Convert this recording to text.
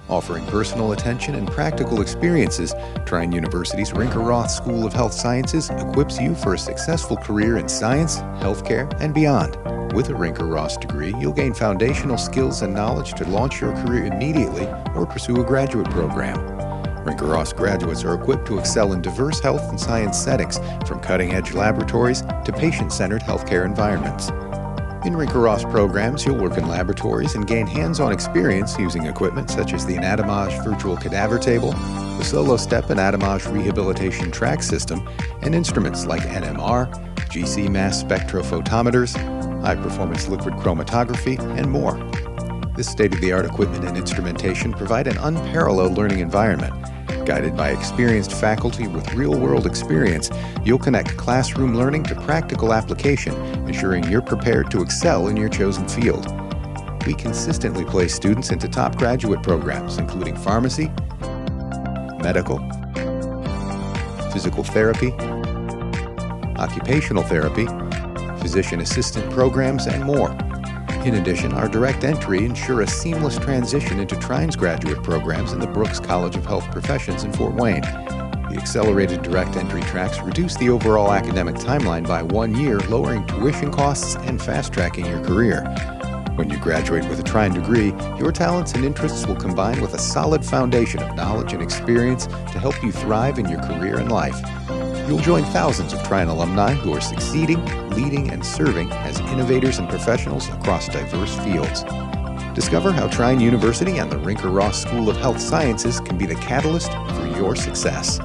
Offering personal attention and practical experiences, Trine University's Rinker-Ross School of Health Sciences equips you for a successful career in science, healthcare, and beyond. With a Rinker-Ross degree, you'll gain foundational skills and knowledge to launch your career immediately or pursue a graduate program. Rinker-Ross graduates are equipped to excel in diverse health and science settings, from cutting-edge laboratories to patient-centered healthcare environments. In Rinker-Ross programs, you'll work in laboratories and gain hands-on experience using equipment such as the Anatomage Virtual Cadaver Table, the SoloStep Anatomage Rehabilitation Track System, and instruments like NMR, GC mass spectrophotometers, high-performance liquid chromatography, and more. This state-of-the-art equipment and instrumentation provide an unparalleled learning environment. Guided by experienced faculty with real-world experience, you'll connect classroom learning to practical application, ensuring you're prepared to excel in your chosen field. We consistently place students into top graduate programs, including pharmacy, medical, physical therapy, occupational therapy, physician assistant programs, and more. In addition, our direct entry ensure a seamless transition into Trine's graduate programs in the Brooks College of Health Professions in Fort Wayne. The accelerated direct entry tracks reduce the overall academic timeline by 1 year, lowering tuition costs and fast-tracking your career. When you graduate with a Trine degree, your talents and interests will combine with a solid foundation of knowledge and experience to help you thrive in your career and life. You'll join thousands of Trine alumni who are succeeding, leading, and serving as innovators and professionals across diverse fields. Discover how Trine University and the Rinker-Ross School of Health Sciences can be the catalyst for your success.